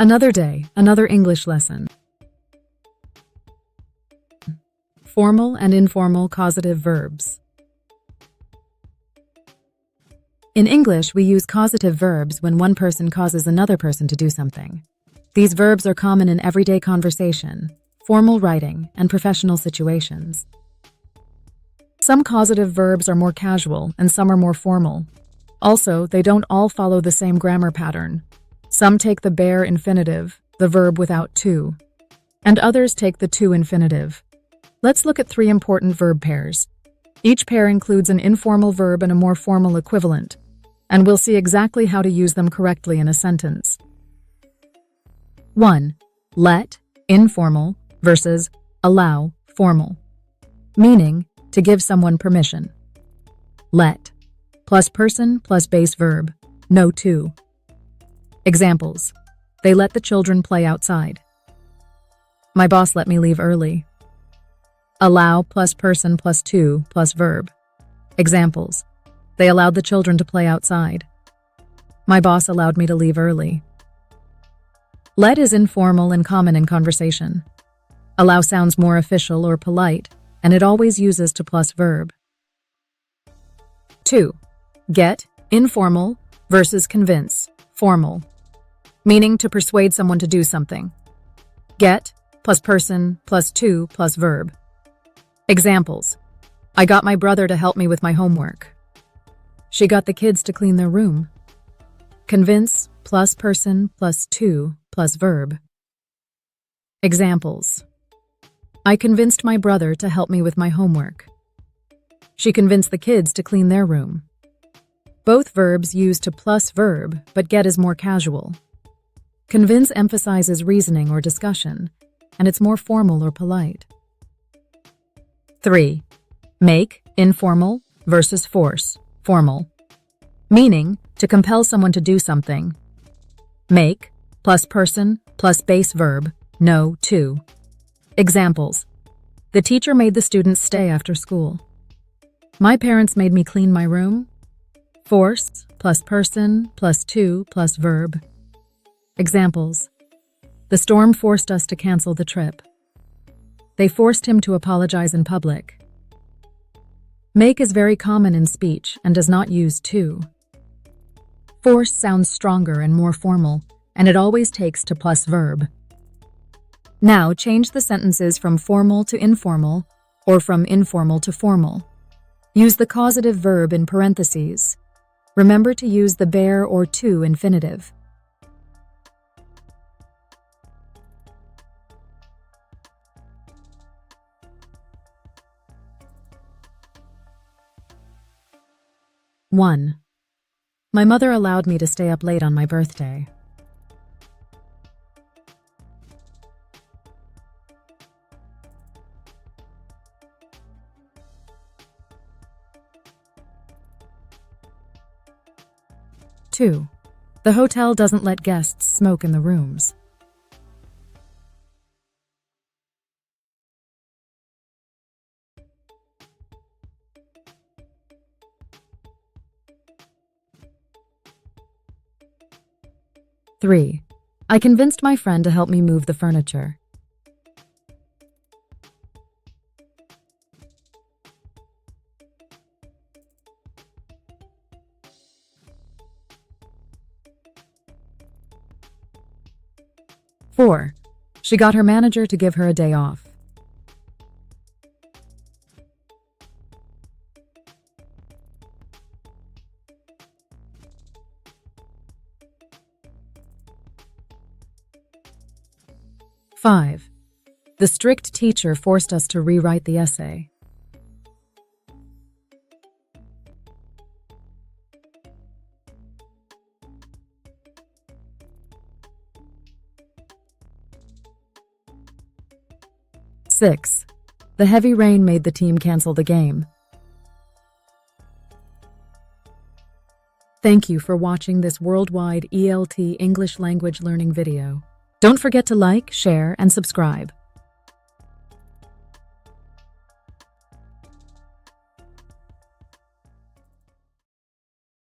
Another day, another English lesson. Formal and informal causative verbs. In English, we use causative verbs when one person causes another person to do something. These verbs are common in everyday conversation, formal writing, and professional situations. Some causative verbs are more casual and some are more formal. Also, they don't all follow the same grammar pattern. Some take the bare infinitive, the verb without to, and others take the to infinitive. Let's look at 3 important verb pairs. Each pair includes an informal verb and a more formal equivalent, and we'll see exactly how to use them correctly in a sentence. 1. Let, informal, versus allow, formal. Meaning, to give someone permission. Let, plus person plus base verb, no to. Examples. They let the children play outside. My boss let me leave early. Allow plus person plus to plus verb. Examples. They allowed the children to play outside. My boss allowed me to leave early. Let is informal and common in conversation. Allow sounds more official or polite, and it always uses to plus verb. 2. Get, informal, versus convince, formal. Meaning to persuade someone to do something. Get, plus person, plus to, plus verb. Examples. I got my brother to help me with my homework. She got the kids to clean their room. Convince, plus person, plus to, plus verb. Examples. I convinced my brother to help me with my homework. She convinced the kids to clean their room. Both verbs use to plus verb, but get is more casual. Convince emphasizes reasoning or discussion, and it's more formal or polite. 3. Make, informal, versus force, formal. Meaning, to compel someone to do something. Make, plus person, plus base verb, no to. Examples. The teacher made the students stay after school. My parents made me clean my room. Force, plus person, plus to, plus verb. Examples. The storm forced us to cancel the trip. They forced him to apologize in public. Make is very common in speech and does not use to. Force sounds stronger and more formal, and it always takes to plus verb. Now change the sentences from formal to informal or from informal to formal. Use the causative verb in parentheses. Remember to use the bare or to infinitive. One. My mother allowed me to stay up late on my birthday. 2. The hotel doesn't let guests smoke in the rooms. 3. I convinced my friend to help me move the furniture. 4. She got her manager to give her a day off. 5. The strict teacher forced us to rewrite the essay. 6. The heavy rain made the team cancel the game. Thank you for watching this worldwide ELT English language learning video. Don't forget to like, share, and subscribe.